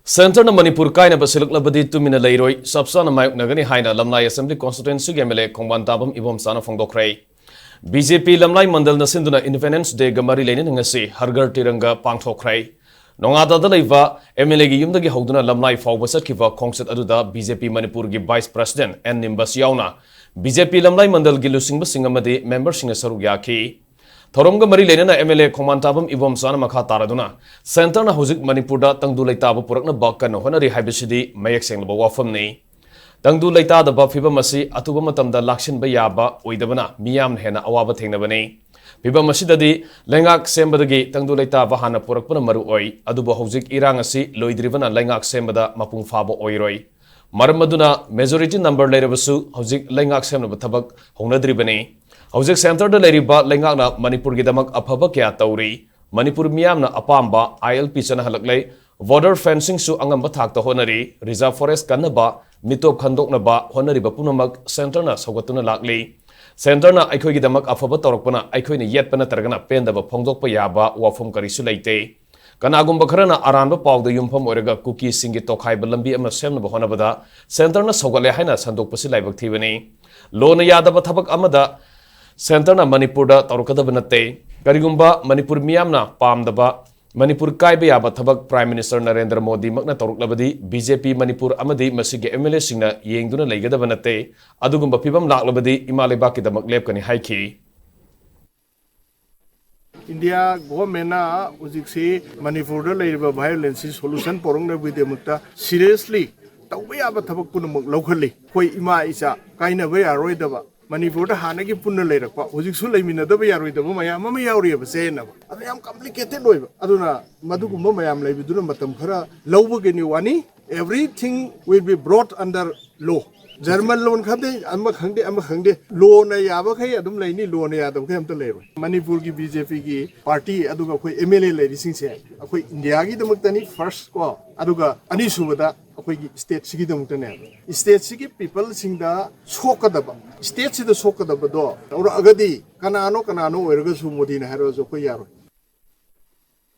Center na Manipur Kainaba Sillaklabadi Tumminna Leiroi Subsana Mayuk Nagani Haina Lamlai Assembly Constituency MLA Kongban Tabam Ibomcha Fongdokhrei BJP Lamlai Mandal na Sinduna Independence Day Gamari Lenin ngasi Hargar Tiranga Pangthokhrei Nongada da leiba MLA gi yumdagi hoduna Lamlai fawba satkiba khongset aduda BJP Manipur gi Vice President N Nimbas yauna BJP Lamlai Mandal gi lusingba singamadi member singa saruk yaki Thoromga mari lenena MLA Kongban Tabam Ibomcha makha taraduna Center na hojik Manipur da tangdu leitaba purakna bakkan honari haibisidi mayak senglaba wafamni tangdu leita da fiba masi atuba matamda laksin ba yaba oidabana miyam hena awaba thengnabani fiba masidadi lengak sembadagi tangdu leita ba hana purakpana maru oi aduba hojik irang asi loidribana lengak sembada mapung faba oiroi maramaduna majority number leirabasu hojik lengak semna thabak hongnadribani Hojik Center da leiriba lengakna Manipur gidamak afaba kya tauri Manipur miyamna apamba ILP chana halaklei border fencing su angamba thakta honari reserve forest kanaba mitop khandoknaba honari ba punamak center na sogatuna lakli center na aikhoi gidamak afaba torokpana aikhoi ni yetpana targana pendaba phongdokpa yaba wafum karisu leite kanagumba kharana aranba pawda yumpham oraga cookie singi tokhaiba lambi ama semna ba honabada center na sogale haina sandokpasi laibak thibani lona yadaba thabak amada Center na Manipur da tarukadaba natte karigumba Manipur miyamna pamdaba Manipur kaiba yaba thabak Prime Minister Narendra Modi makna taruklabadi BJP Manipur amadi masige MLA singna yengduna leigadaba natte adugumba pibam laklabadi imalebaki damak lepkani haiki India government na ujiksi Manipur da leiba violence solution porongna bidemukta seriously tawba yaba thabak punamuk laukhali koi ima isa kainaba yaroidaba Manipur da hanagi punna leirakpa hojiksu leiminadaba yaroidaba mayam ama yauriyaba senaba adu yam complicated loiba aduna madugumba mayam leibiduna matam khara laubageni wani everything will be brought under law German loan khade amma khangde law na yaba khai adum leini law na yadam khai amta leiroi Manipur ki BJP ki party aduga khoi MLA leiri singse akhoi India gi damaktani first ko aduga ani subada akhoi gi state sigi damuktane state sigi people singda sokadaba state sida sokadaba do or agadi kanano oiraga su Modi na haro jo khoi yaro